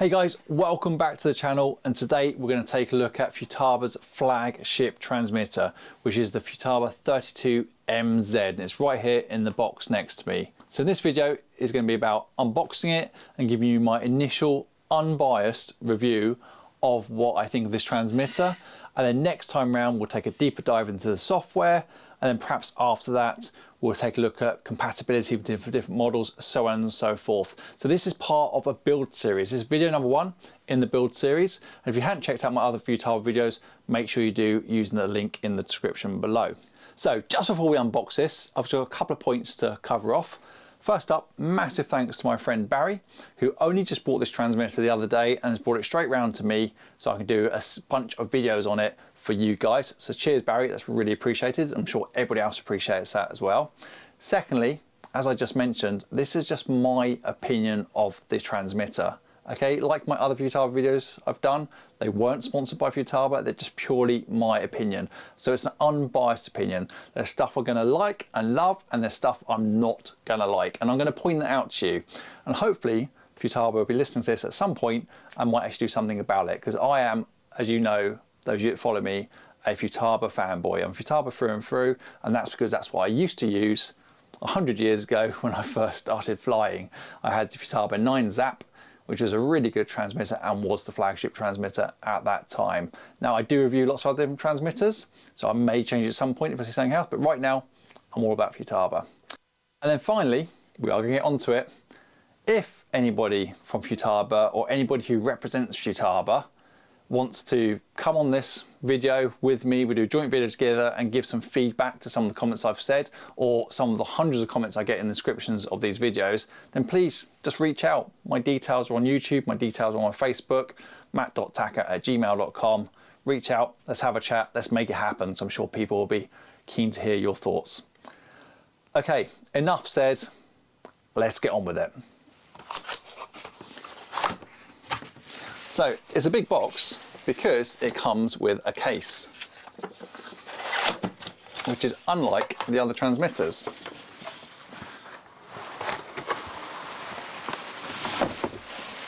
Hey guys, welcome back to the channel, and today we're going to take a look at Futaba's flagship transmitter, which is the Futaba 32MZ, and it's right here in the box next to me. So this video is going to be about unboxing it and giving you my initial unbiased review of what I think of this transmitter, and then next time round we'll take a deeper dive into the software, and then perhaps after that we'll take a look at compatibility with different models, so on and so forth. So this is part of a build series. This is video number 1 in the build series, and if you hadn't checked out my other Futaba videos, make sure you do using the link in the description below. So just before we unbox this, I've got a couple of points to cover off. First up, massive thanks to my friend Barry, who only just bought this transmitter the other day and has brought it straight round to me so I can do a bunch of videos on it for you guys. So cheers Barry, that's really appreciated. I'm sure everybody else appreciates that as well. Secondly, as I just mentioned, this is just my opinion of the transmitter. Okay, like my other Futaba videos I've done, they weren't sponsored by Futaba, they're just purely my opinion. So it's an unbiased opinion. There's stuff I'm gonna like and love, and there's stuff I'm not gonna like. And I'm gonna point that out to you. And hopefully Futaba will be listening to this at some point and might actually do something about it, because I am, as you know, those of you that follow me, a Futaba fanboy. I'm Futaba through and through, and that's because that's what I used to use 100 years ago when I first started flying. I had the Futaba 9Z, which was a really good transmitter and was the flagship transmitter at that time. Now I do review lots of other different transmitters, so I may change at some point if I see something else, but right now I'm all about Futaba. And then finally, we are going to get onto it. If anybody from Futaba or anybody who represents Futaba wants to come on this video with me, we do a joint video together and give some feedback to some of the comments I've said, or some of the hundreds of comments I get in the descriptions of these videos, then please just reach out. My details are on YouTube, my details are on Facebook, matt.tacker@gmail.com. Reach out, let's have a chat, let's make it happen. So I'm sure people will be keen to hear your thoughts. Okay, enough said, let's get on with it. So it's a big box because it comes with a case, which is unlike the other transmitters.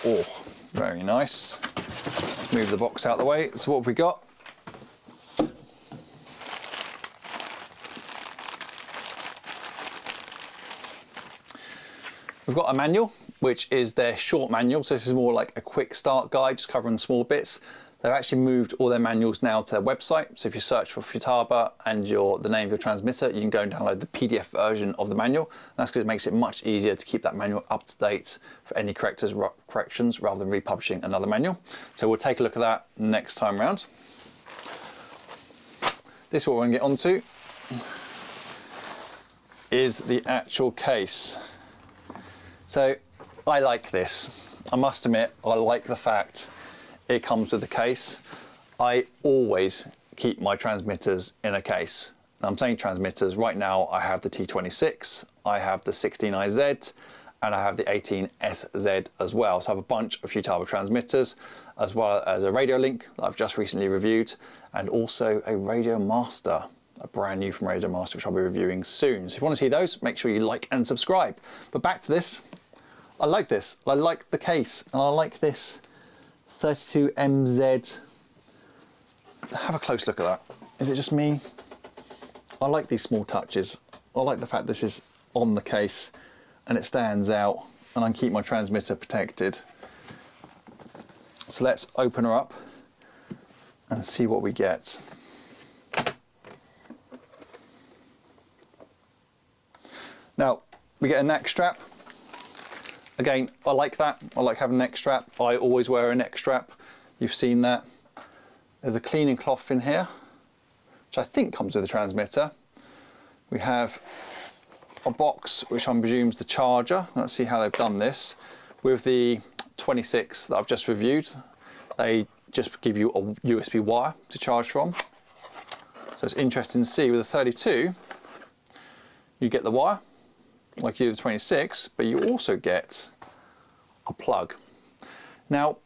Oh, very nice. Let's move the box out of the way. So what have we got? We've got a manual, which is their short manual. So this is more like a quick start guide, just covering small bits. They've actually moved all their manuals now to their website. So if you search for Futaba and the name of your transmitter, you can go and download the PDF version of the manual. And that's because it makes it much easier to keep that manual up to date for any corrections rather than republishing another manual. So we'll take a look at that next time round. This is what we're gonna get onto, is the actual case. So I like this. I must admit, I like the fact it comes with a case. I always keep my transmitters in a case. Now I'm saying transmitters, right now I have the T26, I have the 16IZ, and I have the 18SZ as well. So I have a bunch of Futaba transmitters, as well as a Radio Link that I've just recently reviewed, and also a Radio Master, a brand new from Radio Master, which I'll be reviewing soon. So if you want to see those, make sure you like and subscribe. But back to this. I like this. I like the case, and I like this 32MZ. Have a close look at that. Is it just me? I like these small touches. I like the fact this is on the case and it stands out, and I can keep my transmitter protected. So let's open her up and see what we get. Now, we get a neck strap. Again, I like that. I like having a neck strap. I always wear a neck strap. You've seen that. There's a cleaning cloth in here, which I think comes with the transmitter. We have a box, which I presume is the charger. Let's see how they've done this. With the 26 that I've just reviewed, they just give you a USB wire to charge from. So it's interesting to see with the 32, you get the wire, like you do the 26, but you also get a plug. Now,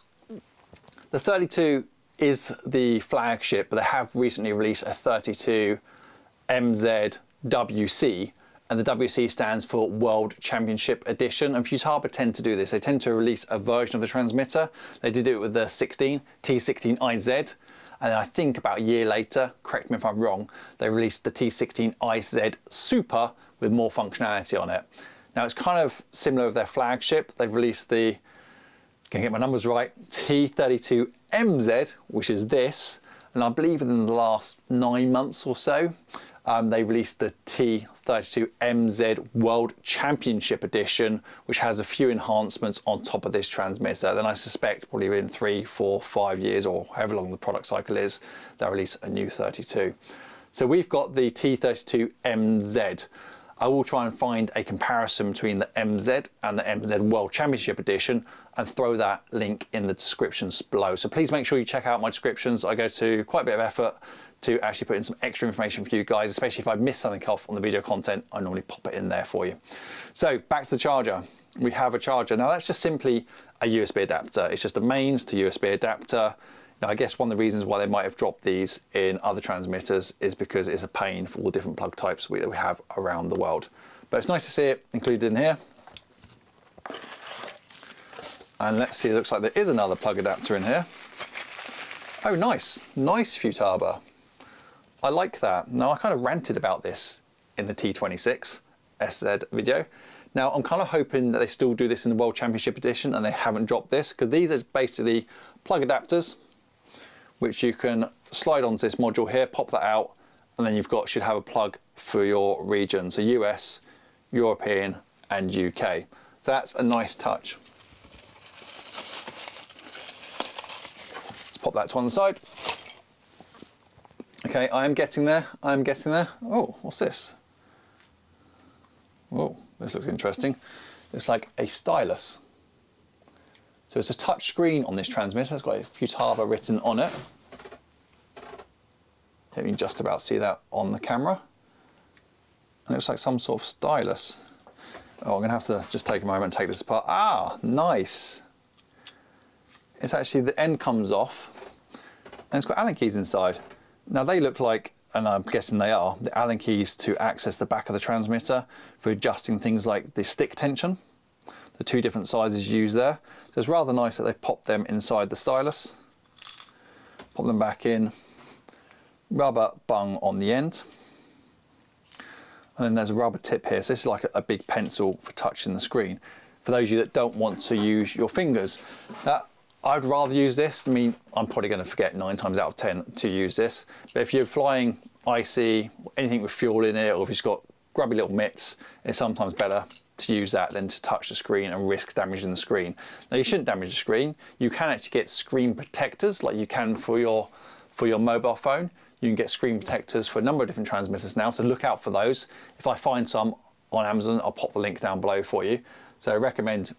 the 32 is the flagship, but they have recently released a 32MZ WC, and the WC stands for World Championship Edition. And Futaba tend to do this. They tend to release a version of the transmitter. They did it with the T16IZ. And then I think about a year later, correct me if I'm wrong, they released the T16IZ Super with more functionality on it. Now it's kind of similar with their flagship. They've released the, can I get my numbers right, T32MZ, which is this. And I believe within the last 9 months or so, they released the T32MZ World Championship Edition, which has a few enhancements on top of this transmitter. Then I suspect probably within 3, 4, 5 years, or however long the product cycle is, they'll release a new 32. So we've got the T32MZ. I will try and find a comparison between the MZ and the MZ World Championship Edition and throw that link in the descriptions below. So please make sure you check out my descriptions. I go to quite a bit of effort to actually put in some extra information for you guys, especially if I miss something off on the video content, I normally pop it in there for you. So back to the charger. We have a charger. Now that's just simply a USB adapter. It's just a mains to USB adapter. Now I guess one of the reasons why they might have dropped these in other transmitters is because it's a pain for all the different plug types that we have around the world. But it's nice to see it included in here. And let's see, it looks like there is another plug adapter in here. Oh, nice, nice Futaba. I like that. Now I kind of ranted about this in the T26 SZ video. Now I'm kind of hoping that they still do this in the World Championship Edition and they haven't dropped this, because these are basically plug adapters which you can slide onto this module here, pop that out, and then should have a plug for your region. So US, European and UK. So that's a nice touch. Let's pop that to one side. Okay, I am getting there, I'm getting there. Oh, what's this? Oh, this looks interesting. It's like a stylus. So it's a touch screen on this transmitter. It's got a Futaba written on it. You can just about see that on the camera. And it looks like some sort of stylus. Oh, I'm gonna have to just take a moment and take this apart. Ah, nice. It's actually, the end comes off and it's got Allen keys inside. Now they look like, and I'm guessing they are, the Allen keys to access the back of the transmitter for adjusting things like the stick tension. The two different sizes used there. So it's rather nice that they've popped them inside the stylus. Pop them back in. Rubber bung on the end. And then there's a rubber tip here. So this is like a big pencil for touching the screen. For those of you that don't want to use your fingers. I'd rather use this. I mean, I'm probably going to forget 9 times out of 10 to use this. But if you're flying icy, anything with fuel in it, or if you've got grubby little mitts, it's sometimes better to use that than to touch the screen and risk damaging the screen. Now you shouldn't damage the screen. You can actually get screen protectors like you can for your mobile phone. You can get screen protectors for a number of different transmitters now, so look out for those. If I find some on Amazon, I'll pop the link down below for you. So I recommend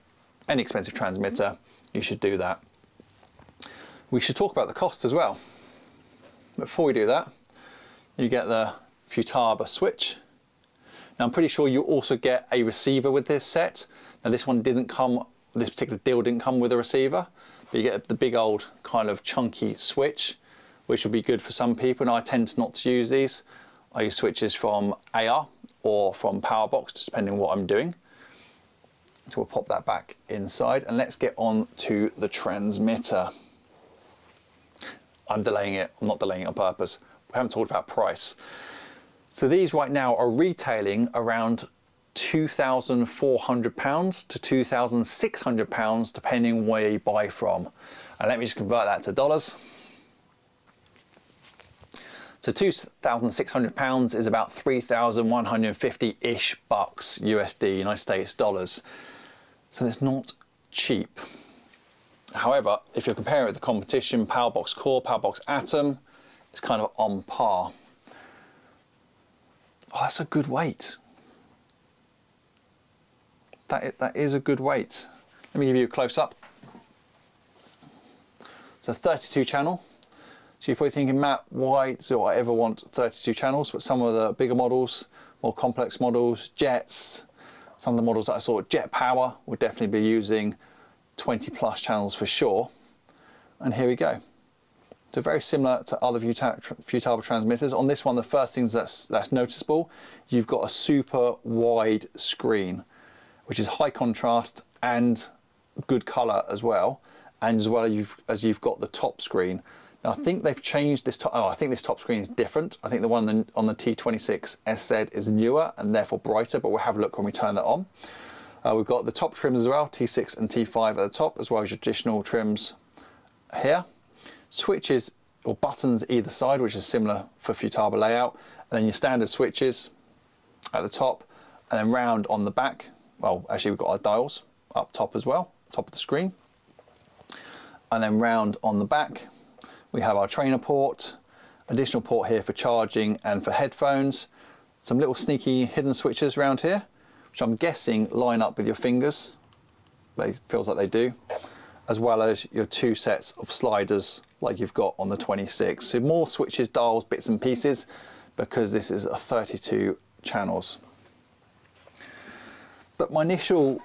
any expensive transmitter, you should do that. We should talk about the cost as well. Before we do that, you get the Futaba switch. Now I'm pretty sure you also get a receiver with this set. Now this one didn't come, this particular deal didn't come with a receiver, but you get the big old kind of chunky switch, which will be good for some people. And I tend not to use these. I use switches from AR or from Powerbox, depending on what I'm doing. So we'll pop that back inside and let's get on to the transmitter. I'm delaying it, I'm not delaying it on purpose. We haven't talked about price. So these right now are retailing around £2,400 to £2,600 depending where you buy from. And let me just convert that to dollars. So £2,600 is about 3,150-ish bucks USD, United States dollars. So it's not cheap. However, if you're comparing it with the competition, Powerbox Core, Powerbox Atom, it's kind of on par. Oh, that's a good weight. That is a good weight. Let me give you a close up. It's a 32 channel. So you're probably thinking, Matt, why do I ever want 32 channels? But some of the bigger models, more complex models, jets, some of the models that I saw, Jet Power, would definitely be using 20 plus channels for sure. And here we go. So very similar to other Futaba transmitters. On this one, the first thing that's noticeable, you've got a super wide screen, which is high contrast and good color as well. And as well as you've got the top screen. Now I think they've changed this top. Oh, I think this top screen is different. I think the one on the T26SZ is newer and therefore brighter, but we'll have a look when we turn that on. We've got the top trims as well, T6 and T5 at the top, as well as your traditional trims here. Switches or buttons either side, which is similar for Futaba layout, and then your standard switches at the top, and then round on the back. Well, actually we've got our dials up top as well, top of the screen. And then round on the back, we have our trainer port, additional port here for charging and for headphones, some little sneaky hidden switches around here, which I'm guessing line up with your fingers. It feels like they do. As well as your 2 sets of sliders like you've got on the 26. So more switches, dials, bits and pieces, because this is a 32 channels. But my initial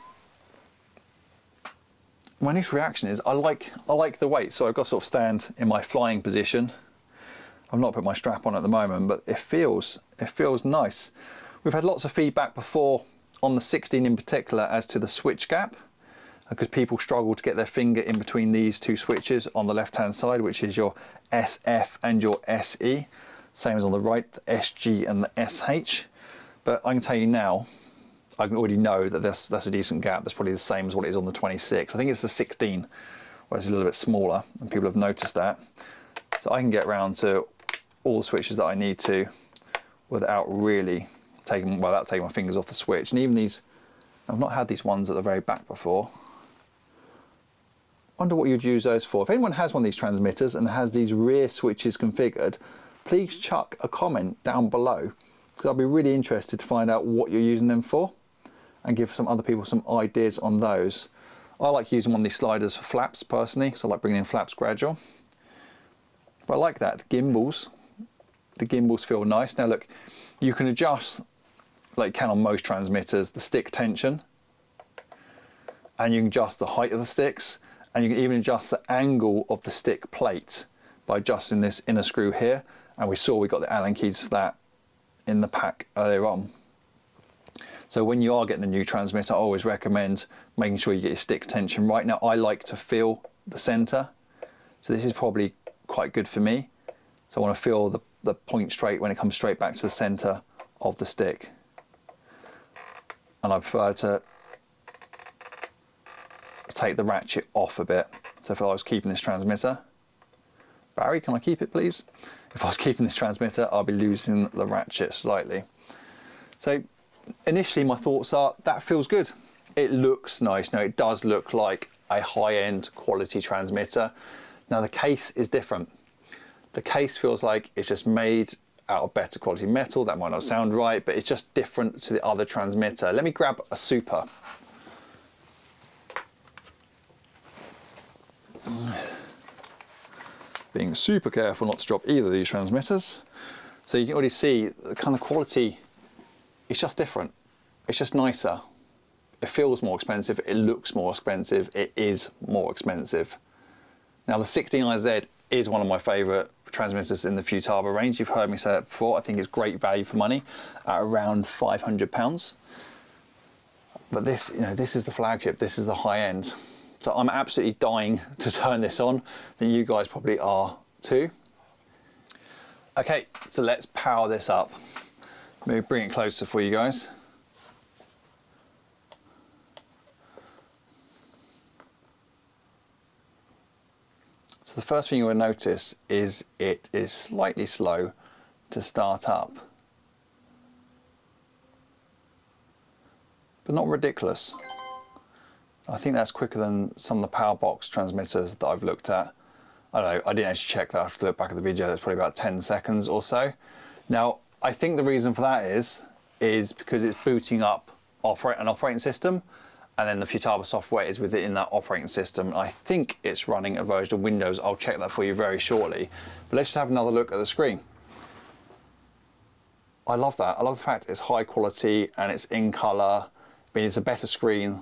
reaction is I like the weight. So I've got to sort of stand in my flying position. I've not put my strap on at the moment, but it feels nice. We've had lots of feedback before on the 16 in particular as to the switch gap, because people struggle to get their finger in between these 2 switches on the left hand side, which is your SF and your SE. Same as on the right, the SG and the SH. But I can tell you now, I can already know that that's a decent gap. That's probably the same as what it is on the 26. I think it's the 16, where it's a little bit smaller, and people have noticed that. So I can get around to all the switches that I need to without really taking my fingers off the switch. And even these, I've not had these ones at the very back before. Wonder what you'd use those for. If anyone has one of these transmitters and has these rear switches configured, please chuck a comment down below, because I'll be really interested to find out what you're using them for and give some other people some ideas on those. I like using one of these sliders for flaps personally, because I like bringing in flaps gradual. But I like that. The gimbals feel nice. Now look, you can adjust, like you can on most transmitters, the stick tension, and you can adjust the height of the sticks, and you can even adjust the angle of the stick plate by adjusting this inner screw here. And we saw we got the Allen keys for that in the pack earlier on. So when you are getting a new transmitter, I always recommend making sure you get your stick tension right. Now I like to feel the center, so this is probably quite good for me. So I want to feel the point straight when it comes straight back to the center of the stick. And I prefer to take the ratchet off a bit. So if I was keeping this transmitter, Barry, can I keep it please? If I was keeping this transmitter, I'll be losing the ratchet slightly. So initially my thoughts are, that feels good. It looks nice. Now it does look like a high-end quality transmitter. Now the case is different. The case feels like it's just made out of better quality metal. That might not sound right, but it's just different to the other transmitter. Let me grab a super. Being super careful not to drop either of these transmitters. So you can already see the kind of quality, it's just different. It's just nicer. It feels more expensive, it looks more expensive, it is more expensive. Now the 16IZ is one of my favourite transmitters in the Futaba range. You've heard me say that before. I think it's great value for money at around £500. But this, you know, this is the flagship, this is the high end. So I'm absolutely dying to turn this on, and you guys probably are too. Okay, so let's power this up. Maybe bring it closer for you guys. So the first thing you will notice is it is slightly slow to start up, but not ridiculous. I think that's quicker than some of the Powerbox transmitters that I've looked at. I don't know, I didn't actually check that. I have to look back at the video. That's probably about 10 seconds or so. Now, I think the reason for that is because it's booting up an operating system, and then the Futaba software is within that operating system. I think it's running a version of Windows. I'll check that for you very shortly. But let's just have another look at the screen. I love that. I love the fact it's high quality and it's in color. I mean, it's a better screen,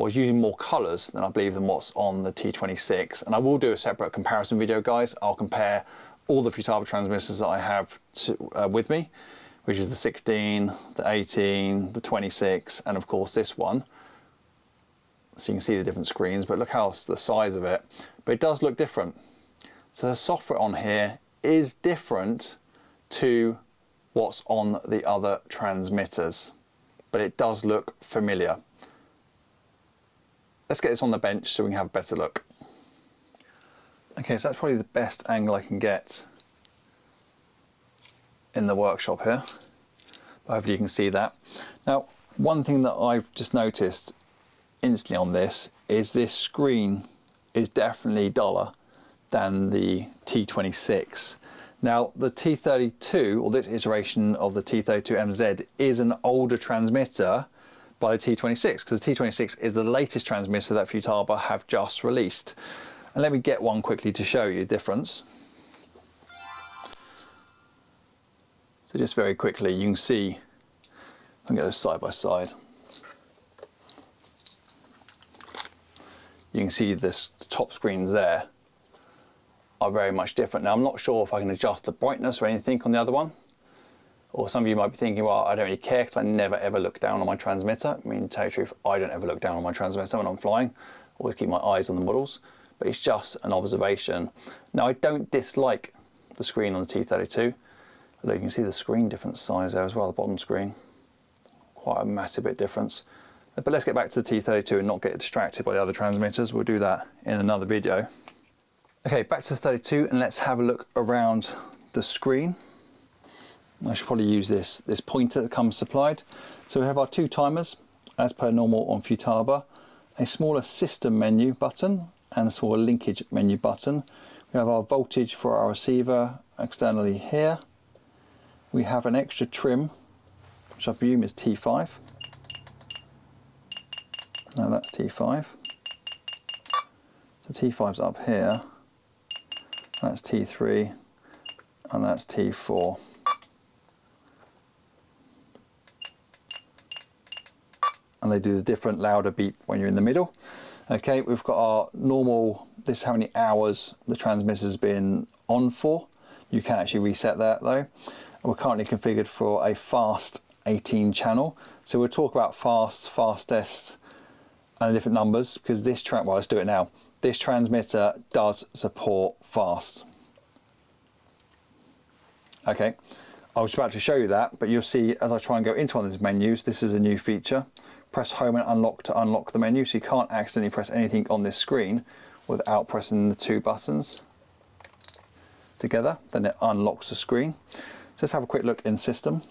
or is using more colors than I believe than what's on the T26. And I will do a separate comparison video, guys. I'll compare all the Futaba transmitters that I have with me, which is the 16, the 18, the 26, and of course this one. So you can see the different screens, but look how the size of it. But it does look different. So the software on here is different to what's on the other transmitters, but it does look familiar. Let's get this on the bench so we can have a better look. Okay, so that's probably the best angle I can get in the workshop here. But hopefully you can see that. Now, one thing that I've just noticed instantly on this is this screen is definitely duller than the T26. Now the T32, or this iteration of the T32MZ, is an older transmitter by the T26, because the T26 is the latest transmitter that Futaba have just released. And let me get one quickly to show you the difference. So just very quickly, you can see, I can get this side by side. You can see this top screens there are very much different. Now I'm not sure if I can adjust the brightness or anything on the other one. Or some of you might be thinking, well, I don't really care because I never ever look down on my transmitter. I mean, to tell you the truth, I don't ever look down on my transmitter when I'm flying. Always keep my eyes on the models, but it's just an observation. Now I don't dislike the screen on the T32. Although you can see the screen different size there as well, the bottom screen. Quite a massive bit difference. But let's get back to the T32 and not get distracted by the other transmitters. We'll do that in another video. Okay, back to the 32 and let's have a look around the screen. I should probably use this pointer that comes supplied. So we have our two timers, as per normal on Futaba, a smaller system menu button and a smaller linkage menu button. We have our voltage for our receiver externally here. We have an extra trim, which I presume is T5. No, that's T5. So T5's up here. That's T3 and that's T4. And they do the different louder beep when you're in the middle. Okay, we've got our normal, this is how many hours the transmitter's been on for. You can actually reset that though. We're currently configured for a fast 18 channel. So we'll talk about fast, fastest, and the different numbers, because this well, let's do it now. This transmitter does support fast. Okay, I was about to show you that, but you'll see as I try and go into one of these menus, this is a new feature. Press home and unlock to unlock the menu, so you can't accidentally press anything on this screen without pressing the two buttons together, then it unlocks the screen. So let's have a quick look in system.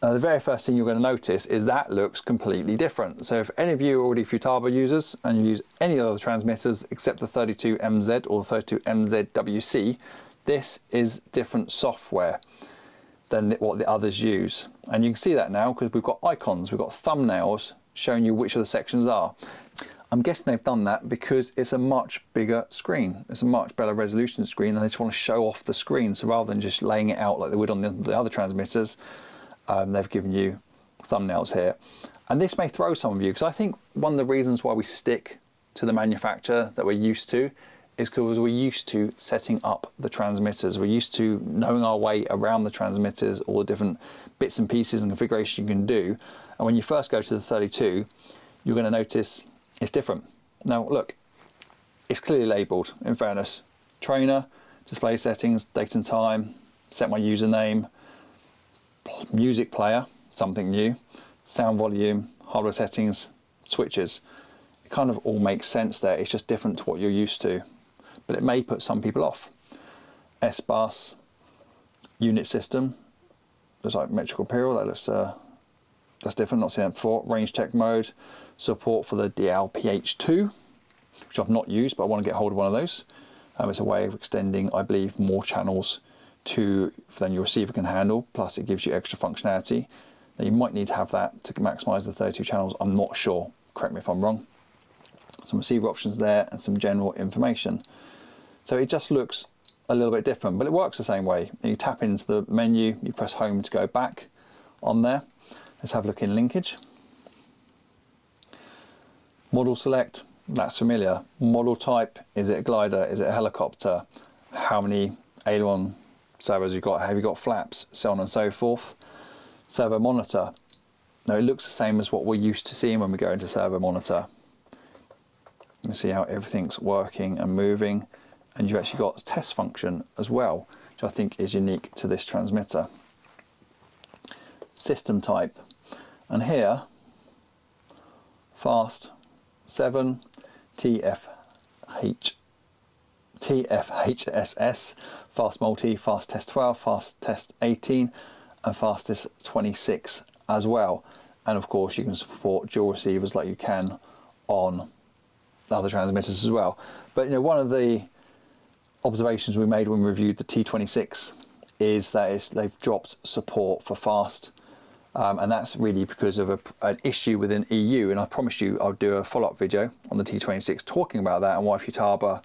The very first thing you're going to notice is that looks completely different. So if any of you are already Futaba users and you use any other transmitters except the 32MZ or the 32MZWC, this is different software than what the others use. And you can see that now because we've got icons, we've got thumbnails showing you which of the sections are. I'm guessing they've done that because it's a much bigger screen. It's a much better resolution screen and they just want to show off the screen. So rather than just laying it out like they would on the other transmitters, they've given you thumbnails here. And this may throw some of you, because I think one of the reasons why we stick to the manufacturer that we're used to is because we're used to setting up the transmitters. We're used to knowing our way around the transmitters, all the different bits and pieces and configuration you can do. And when you first go to the 32, you're going to notice it's different. Now look, it's clearly labeled, in fairness. Trainer, display settings, date and time, set my username, music player, something new, sound volume, hardware settings, switches. It kind of all makes sense there. It's just different to what you're used to, but it may put some people off. S-bus, unit system, looks like metrical imperial. That looks that's different, not seen that before. Range check mode, support for the DLPH2, which I've not used, but I want to get hold of one of those. It's a way of extending, I believe, more channels than your receiver can handle, plus it gives you extra functionality. Now you might need to have that to maximize the 32 channels, I'm not sure, correct me if I'm wrong. Some receiver options there and some general information. So it just looks a little bit different, but it works the same way. You tap into the menu, you press home to go back on there. Let's have a look in linkage. Model select, that's familiar. Model type, is it a glider, is it a helicopter? How many aileron servos you've got, have you got flaps, so on and so forth. Servo monitor, now it looks the same as what we're used to seeing when we go into servo monitor. You can see how everything's working and moving, and you've actually got test function as well, which I think is unique to this transmitter. System type, and here fast 7, TFHSS, fast multi, fast test 12, fast test 18, and fastest 26 as well. And of course you can support dual receivers like you can on other transmitters as well. But you know, one of the observations we made when we reviewed the T26 is that they've dropped support for fast, and that's really because of an issue within EU, and I promised you I'll do a follow-up video on the T26 talking about that and why Futaba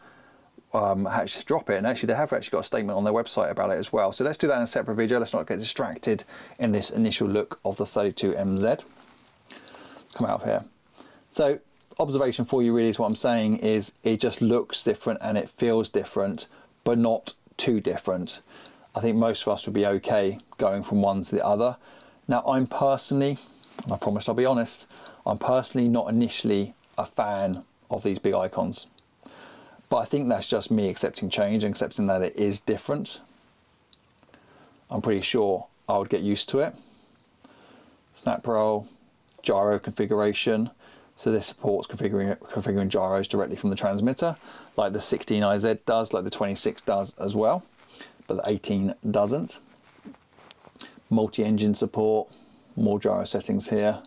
had to drop it. And actually they have actually got a statement on their website about it as well. So let's do that in a separate video. Let's not get distracted in this initial look of the 32MZ. Come out of here. So observation for you really is what I'm saying is it just looks different and it feels different, but not too different. I think most of us would be okay going from one to the other. Now I'm personally, and I promised I'll be honest, I'm personally not initially a fan of these big icons. But I think that's just me accepting change and accepting that it is different. I'm pretty sure I would get used to it. Snap roll, gyro configuration. So this supports configuring gyros directly from the transmitter, like the 16IZ does, like the 26 does as well, but the 18 doesn't. Multi-engine support, more gyro settings here,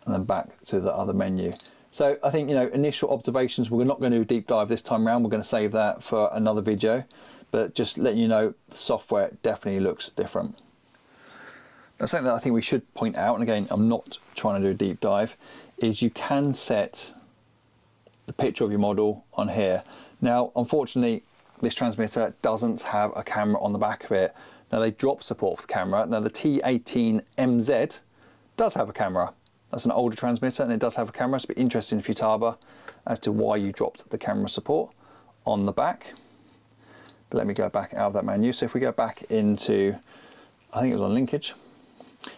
and then back to the other menu. So I think, you know, initial observations, we're not going to do a deep dive this time around. We're going to save that for another video, but just letting you know, the software definitely looks different. That's something that I think we should point out, and again, I'm not trying to do a deep dive, is you can set the picture of your model on here. Now, unfortunately, this transmitter doesn't have a camera on the back of it. Now they drop support for the camera. Now the T18MZ does have a camera. That's an older transmitter and it does have a camera. It's a bit interesting, Futaba, as to why you dropped the camera support on the back. But let me go back out of that menu. So if we go back into, I think it was on linkage,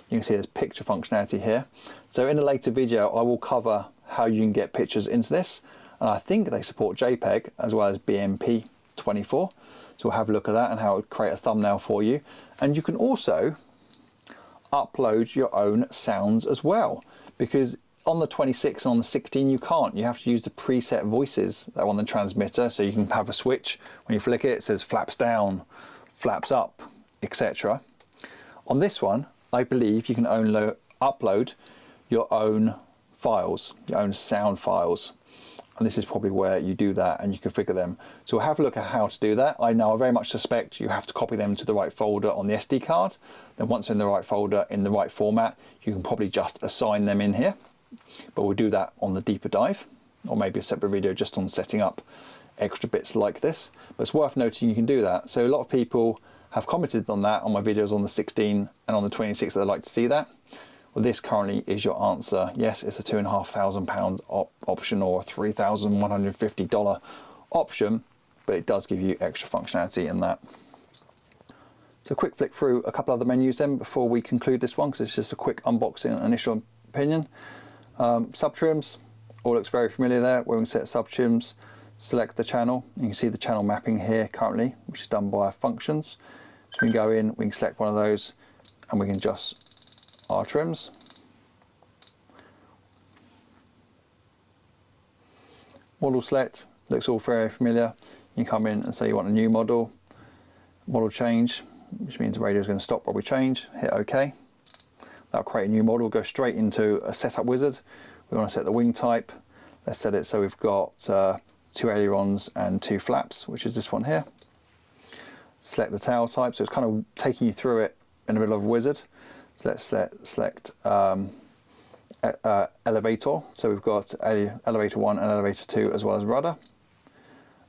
you can see there's picture functionality here. So in a later video, I will cover how you can get pictures into this. And I think they support JPEG as well as BMP24. So we'll have a look at that and how it would create a thumbnail for you. And you can also upload your own sounds as well, because on the 26 and on the 16 you can't. You have to use the preset voices that are on the transmitter. So you can have a switch, when you flick it, it says flaps down, flaps up, etc. On this one, I believe you can only upload your own files, your own sound files. And this is probably where you do that and you configure them. So we'll have a look at how to do that. I very much suspect you have to copy them to the right folder on the SD card. Then once in the right folder, in the right format, you can probably just assign them in here. But we'll do that on the deeper dive, or maybe a separate video just on setting up extra bits like this. But it's worth noting you can do that. So a lot of people have commented on that on my videos on the 16 and on the 26 that I'd like to see that. Well, this currently is your answer. Yes, it's a £2,500 option or a $3,150 option, but it does give you extra functionality in that. So quick flick through a couple other menus then before we conclude this one, because it's just a quick unboxing and initial opinion. Sub trims, all looks very familiar there. Where we can set sub trims, select the channel. You can see the channel mapping here currently, which is done by functions. So we can go in, we can select one of those, and we can adjust our trims. Model select, looks all very familiar. You can come in and say you want a new model. Model change, which means the radio is going to stop while we change. Hit OK. That'll create a new model, go straight into a setup wizard. We want to set the wing type. Let's set it so we've got 2 ailerons and 2 flaps, which is this one here. Select the tail type, so it's kind of taking you through it in the middle of a wizard. So let's select elevator. So we've got elevator 1 and elevator 2 as well as rudder.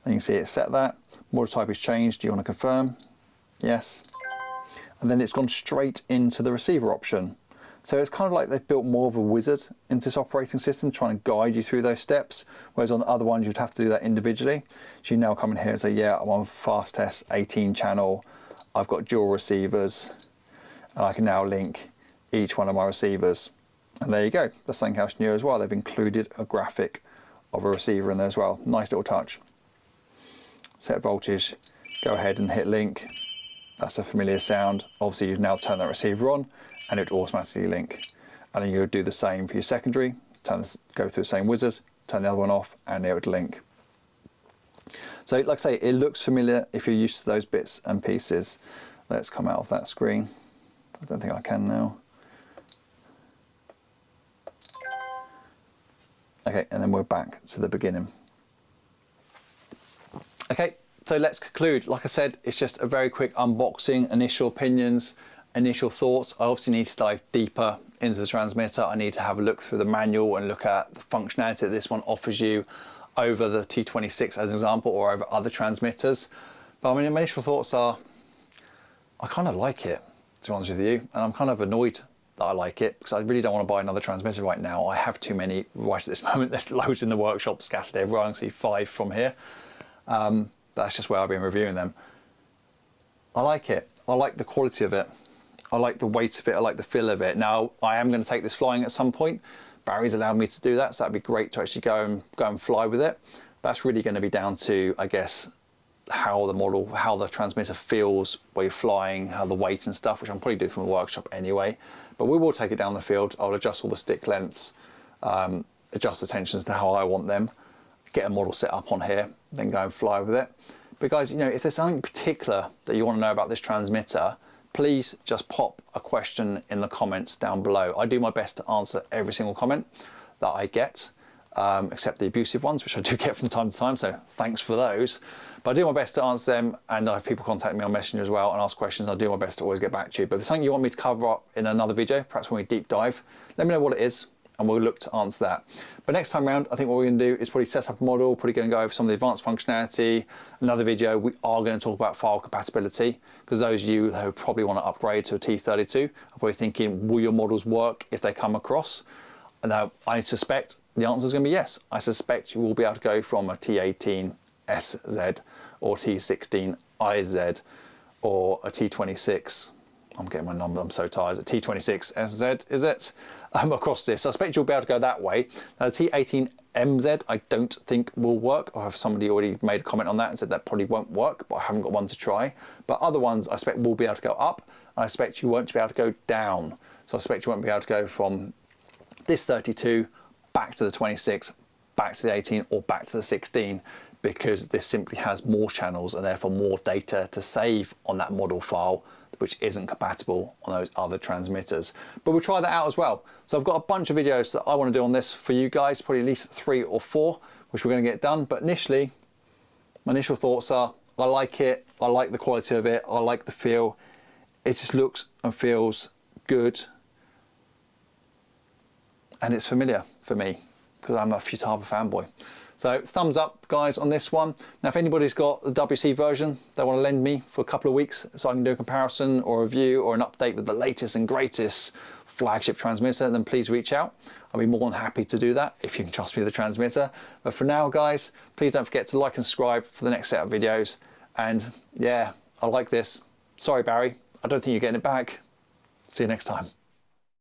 And you can see it set that. Model type is changed. Do you want to confirm? Yes. And then it's gone straight into the receiver option. So it's kind of like they've built more of a wizard into this operating system, trying to guide you through those steps, whereas on the other ones you'd have to do that individually. So you now come in here and say, yeah, I'm on fast test 18 channel, I've got dual receivers, and I can now link each one of my receivers. And there you go, that's something else new as well. They've included a graphic of a receiver in there as well. Nice little touch. Set voltage, go ahead and hit link. That's a familiar sound. Obviously you've now turned that receiver on and it would automatically link. And then you would do the same for your secondary, go through the same wizard, turn the other one off and it would link. So like I say, it looks familiar if you're used to those bits and pieces. Let's come out of that screen. I don't think I can now. Okay, and then we're back to the beginning. Okay, so let's conclude. Like I said, it's just a very quick unboxing, initial opinions, initial thoughts. I obviously need to dive deeper into the transmitter. I need to have a look through the manual and look at the functionality that this one offers you over the T26 as an example, or over other transmitters. But I mean, my initial thoughts are, I kind of like it, to be honest with you, and I'm kind of annoyed that I like it because I really don't want to buy another transmitter right now. I have too many right at this moment. There's loads in the workshop scattered everywhere. I can see 5 from here. That's just where I've been reviewing them. I like it. I like the quality of it. I like the weight of it. I like the feel of it. Now, I am going to take this flying at some point. Barry's allowed me to do that, so that'd be great to actually go and fly with it. That's really going to be down to, I guess, how the transmitter feels while you're flying, how the weight and stuff, which I'm probably doing from a workshop anyway. But we will take it down the field. I'll adjust all the stick lengths, adjust the tensions to how I want them, get a model set up on here, then go and fly with it. But guys, you know, if there's something particular that you want to know about this transmitter, please just pop a question in the comments down below. I do my best to answer every single comment that I get, except the abusive ones, which I do get from time to time, so thanks for those. But I do my best to answer them, and I have people contact me on Messenger as well and ask questions. I do my best to always get back to you. But if there's something you want me to cover up in another video, perhaps when we deep dive, let me know what it is, and we'll look to answer that. But next time around, I think what we're going to do is probably set up a model, probably going to go over some of the advanced functionality. Another video, we are going to talk about file compatibility, because those of you who probably want to upgrade to a T32 are probably thinking, will your models work if they come across? And now I suspect the answer is going to be yes. I suspect you will be able to go from a T18SZ or T16IZ or a T26. I'm getting my number, I'm so tired. A T26SZ, is it? Across this. So I expect you'll be able to go that way. Now the T18MZ I don't think will work. I have somebody already made a comment on that and said that probably won't work, but I haven't got one to try. But other ones I expect will be able to go up, and I expect you won't be able to go down. So I expect you won't be able to go from this 32 back to the 26, back to the 18, or back to the 16, because this simply has more channels and therefore more data to save on that model file, which isn't compatible on those other transmitters. But we'll try that out as well. So I've got a bunch of videos that I want to do on this for you guys, probably at least 3 or 4, which we're going to get done. But initially, my initial thoughts are, I like it, I like the quality of it, I like the feel. It just looks and feels good. And it's familiar for me, because I'm a Futaba fanboy. So thumbs up, guys, on this one. Now, if anybody's got the WC version they want to lend me for a couple of weeks so I can do a comparison or a review or an update with the latest and greatest flagship transmitter, then please reach out. I'll be more than happy to do that if you can trust me with the transmitter. But for now, guys, please don't forget to like and subscribe for the next set of videos. And yeah, I like this. Sorry, Barry, I don't think you're getting it back. See you next time.